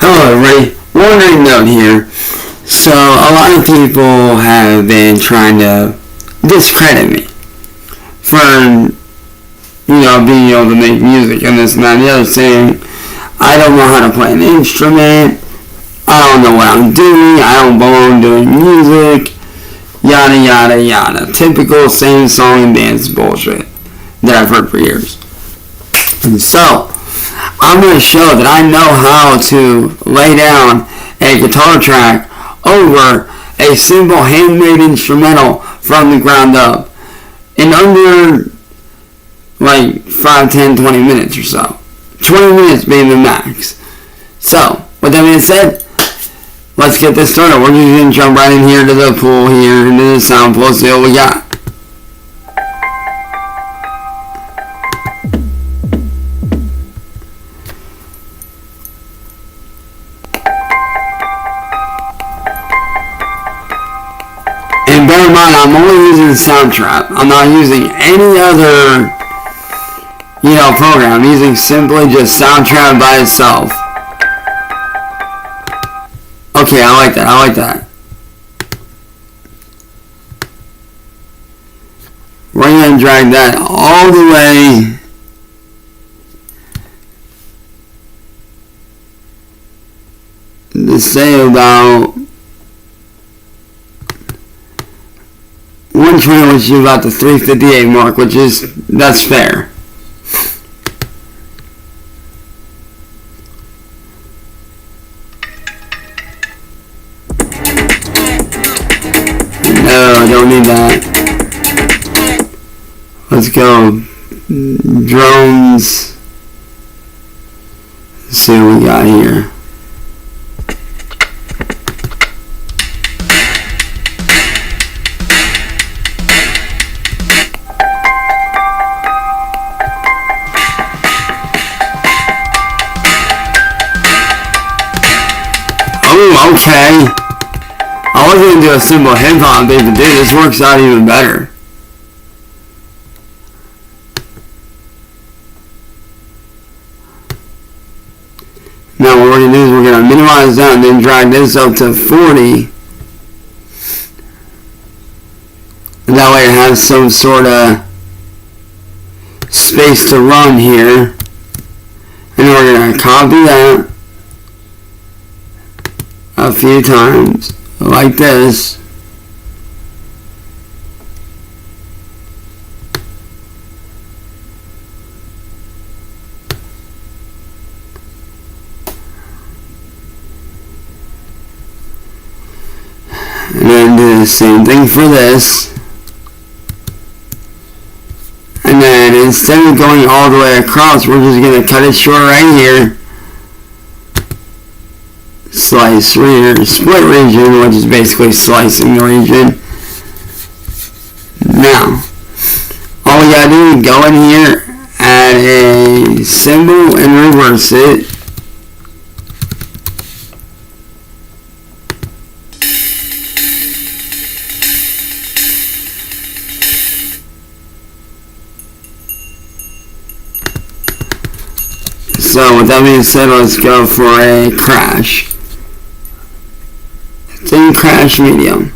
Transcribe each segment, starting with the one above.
Hello everybody, wondering note here. So a lot of people have been trying to discredit me for, being able to make music and this and that and the other, saying I don't know how to play an instrument, I don't know what I'm doing, I don't belong doing music, yada yada yada. Typical same song and dance bullshit that I've heard for years. And so I'm going to show that I know how to lay down a guitar track over a simple handmade instrumental from the ground up in under like 5, 10, 20 minutes or so. 20 minutes being the max. So, with that being said, let's get this started. We're just going to jump right in here to the pool here, into the sound pool, see what we got. And bear in mind, I'm only using Soundtrap. I'm not using any other, program. I'm using simply just Soundtrap by itself. Okay, I like that. We're going to drag that all the way to say about 120, which is about the 358 mark, that's fair. No, I don't need that. Let's go drones. Let's see what we got here. Oh, okay. I was going to do a simple hip hop beat, but dude, this works out even better. Now what we're going to do is we're going to minimize that and then drag this up to 40. And that way it has some sort of space to run here. And then we're going to copy that a few times like this. And then do the same thing for this. And then instead of going all the way across, we're just going to cut it short right here. Slice here, split region, which is basically slicing the region. Now, all we gotta do is go in here, add a symbol, and reverse it. So, with that being said, let's go for a crash. Thin crash medium.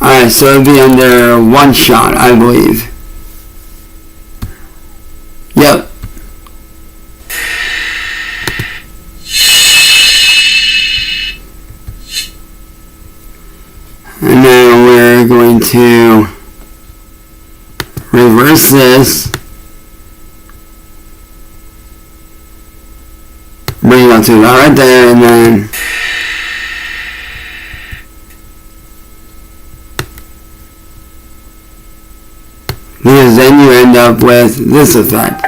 Alright, so it'll be under one shot, I believe. Yep. And now we're going to reverse this, bring it up to about right there, and then because then you end up with this effect.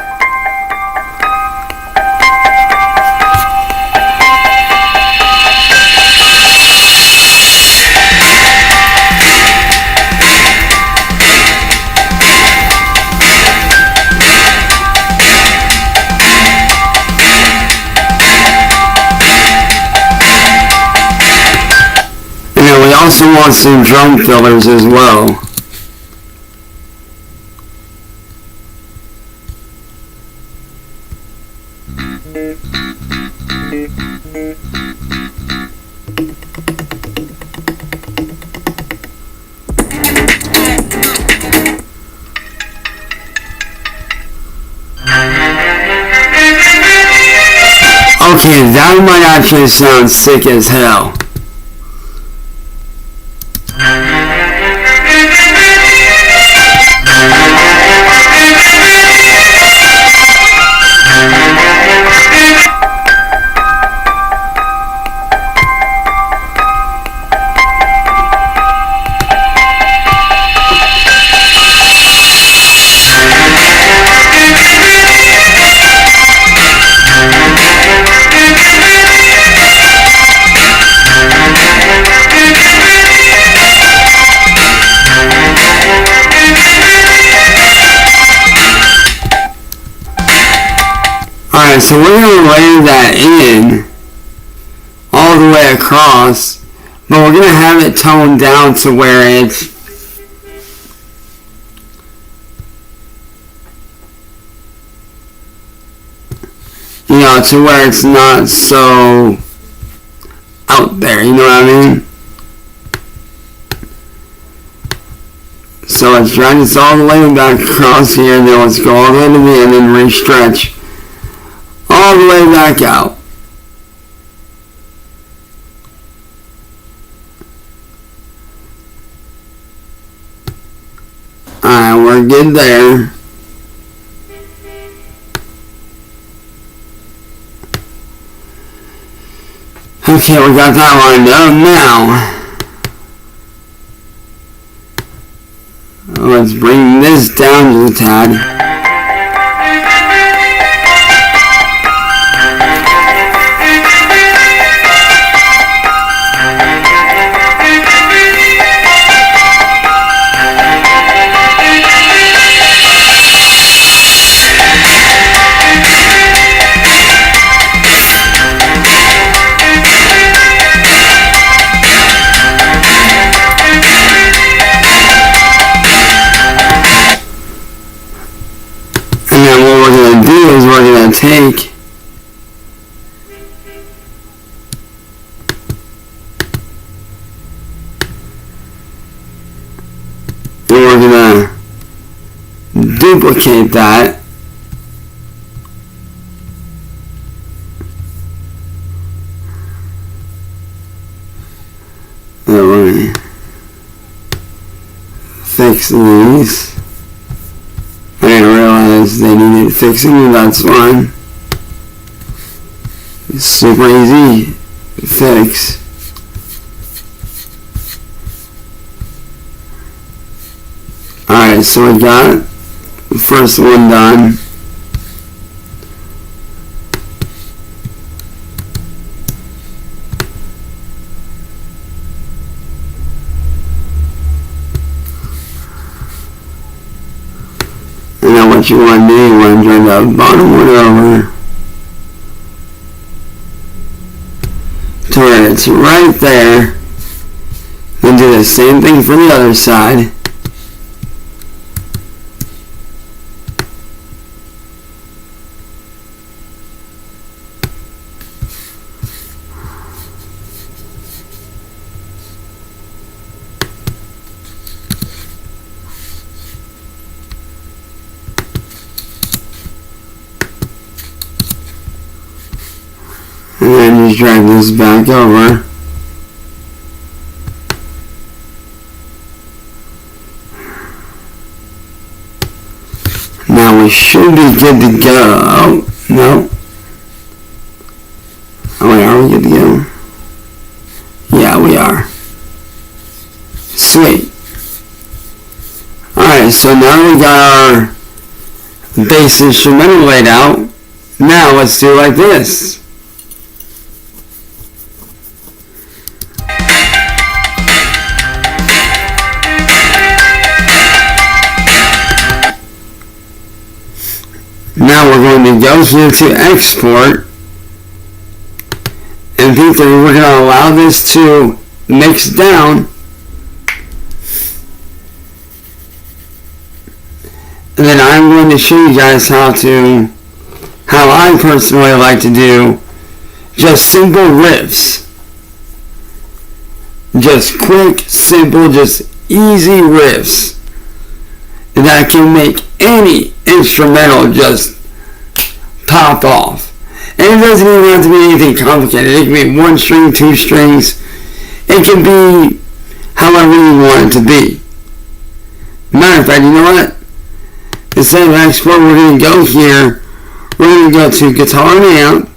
also want some drum fillers as well. Okay, that might actually sound sick as hell. Alright, so we're going to lay that in all the way across, but we're going to have it toned down to where it's to where it's not so out there, you know what I mean? So let's drag this all the way back across here, and then let's go all the way to the end and re-stretch all the way back out. Alright, we're good there. Okay, we got that lined up. Now, let's bring this down to the tad. Take and we're gonna duplicate that and we're gonna fix these. I didn't realize they needed fixing, and that's fine. It's super easy to fix. Alright, so we got the first one done. And then what you want to do, you want to drag the bottom one over to where it's right there. Then do the same thing for the other side. And then just drag this back over. Now we should be good to go. Oh, no. Oh wait, are we good to go? Yeah, we are. Sweet. Alright, so now we got our bass instrumental laid out. Now let's do like this. Now we're going to go here to export, and people, we're going to allow this to mixed down. And then I'm going to show you guys how I personally like to do just simple riffs. Just quick, simple, just easy riffs that can make any instrumental just pop off. And it doesn't even have to be anything complicated. It can be 1 string, 2 strings. It can be however you want it to be. Matter of fact, you know what? Instead of export, we're going to go here. We're going to go to guitar and amp.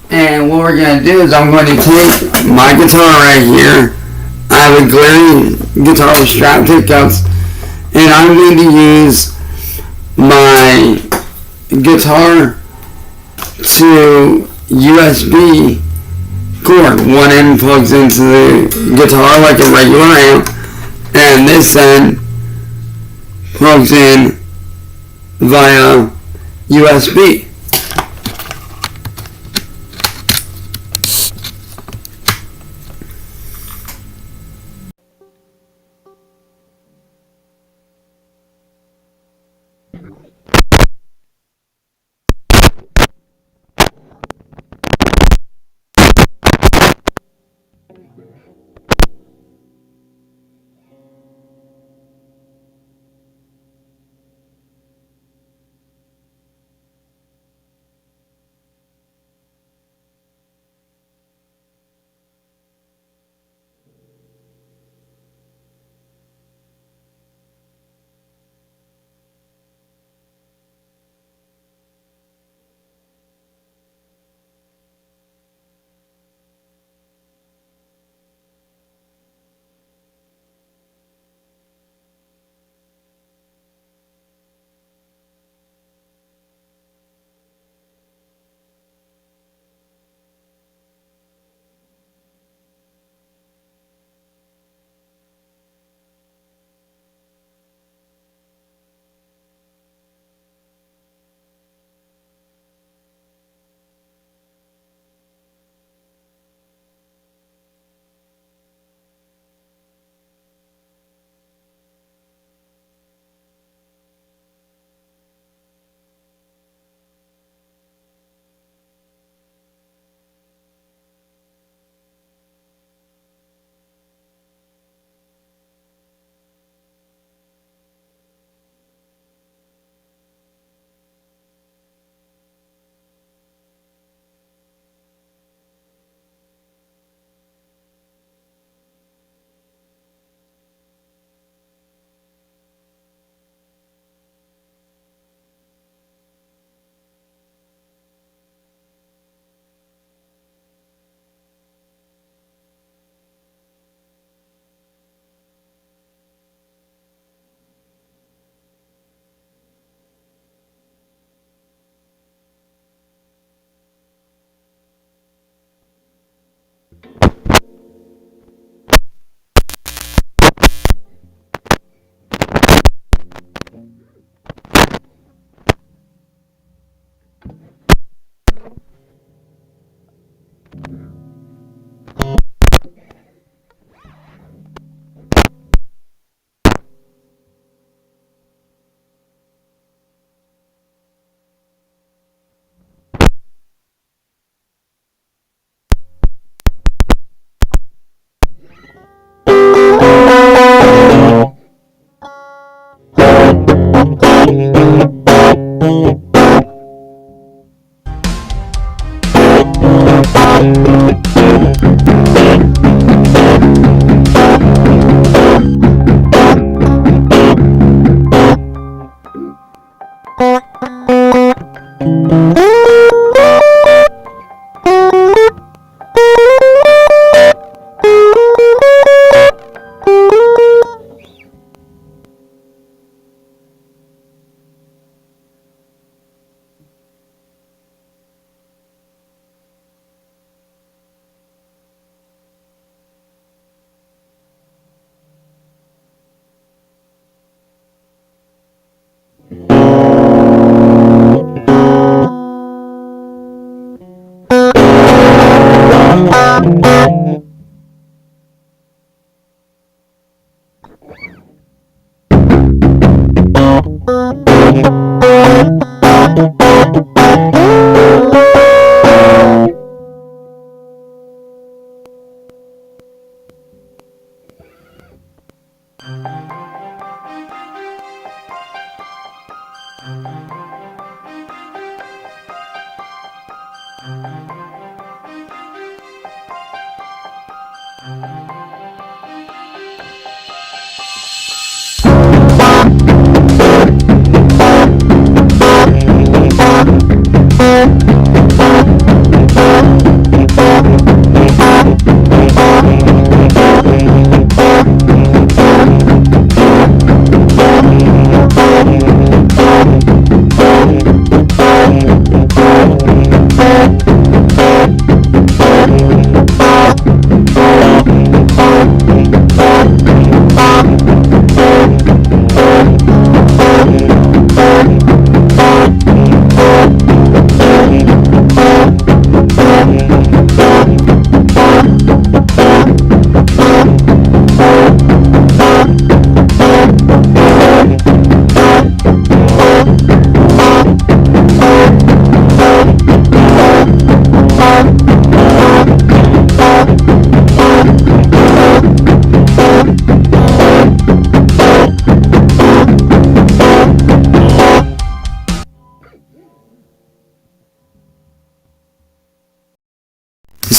And what we're going to do is I'm going to take my guitar right here. I have a glittery guitar with strap pickups. And I'm going to use my guitar to USB cord. One end plugs into the guitar like a regular amp. And this end plugs in via USB.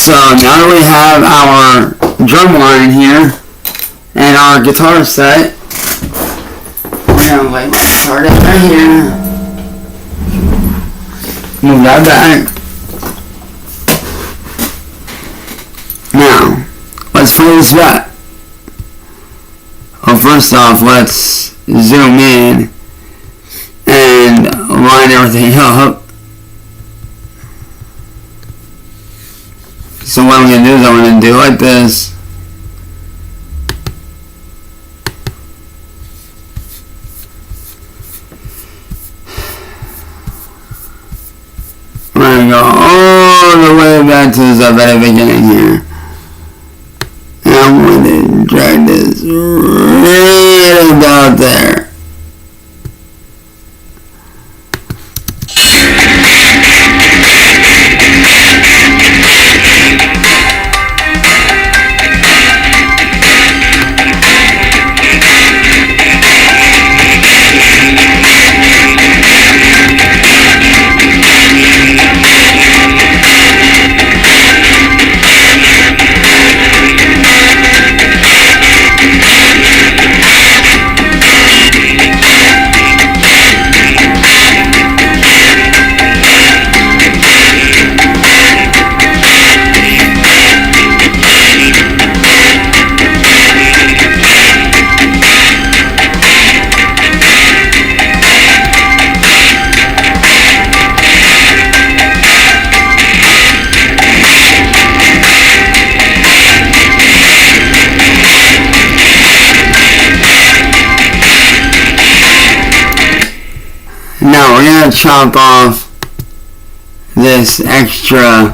So now that we have our drum line here and our guitar set, we're gonna lay my guitar down right here. Move that back. Now, let's fill this up. Well, first off, let's zoom in and line everything up. So what I'm going to do is I'm going to do like this. I'm going to go all the way back to the very beginning here. And I'm going to drag this right about there. Now we're going to chop off this extra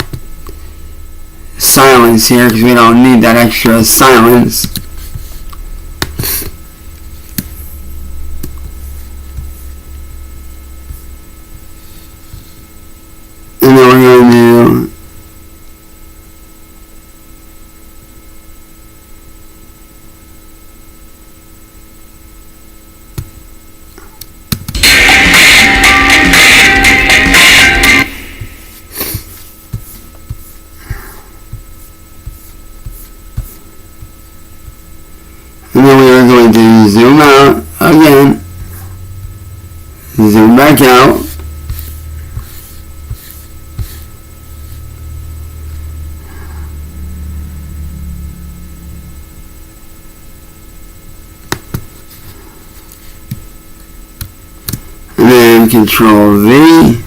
silence here because we don't need that extra silence. And then we're going to zoom out again, zoom back out, and then Control V,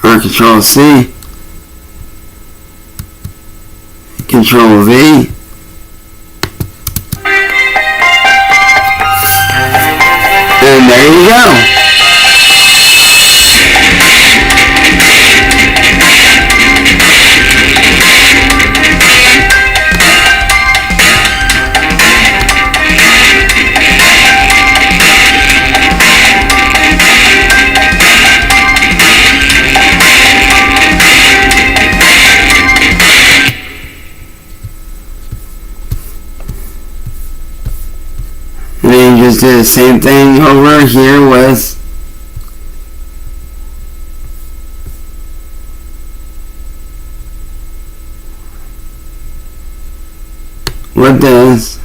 or Control C, Control V, And there you go. And then you just do the same thing over here with this.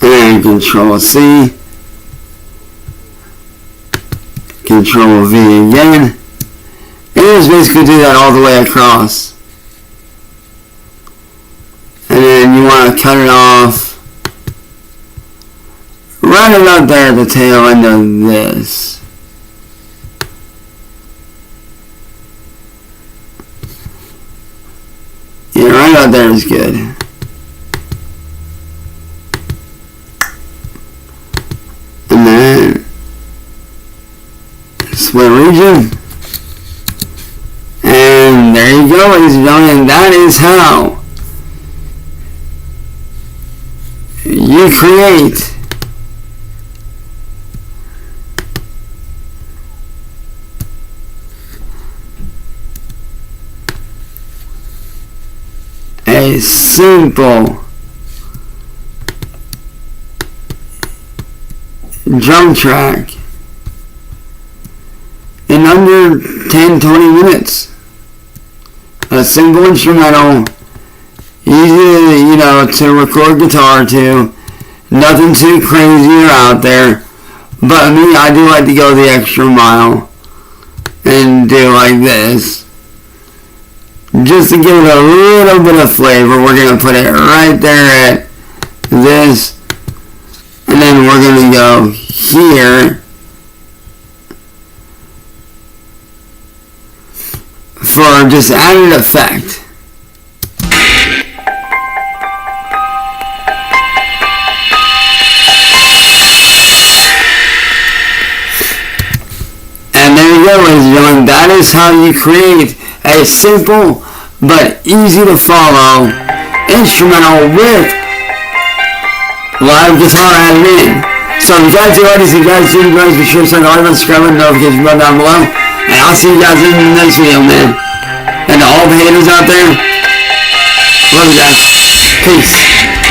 And Control C, Control V again, and just basically do that all the way across. And then you want to cut it off right about there at the tail end of this. Yeah, right about there is good. And then split region. And there you go, ladies and gentlemen. That is how you create a simple drum track in under 10-20 minutes. A simple instrumental, easy to record guitar to, nothing too crazy or out there. But me, I do like to go the extra mile and do like this. Just to give it a little bit of flavor, we're going to put it right there at this. And then we're going to go here for just added effect. And there you go, ladies and gentlemen. That is how you create a simple but easy to follow instrumental with live guitar added in. So if you guys do like this, if you guys do, be sure to like and subscribe and notification button down below. And I'll see you guys in the next video, man. And to all the haters out there, love you guys. Peace.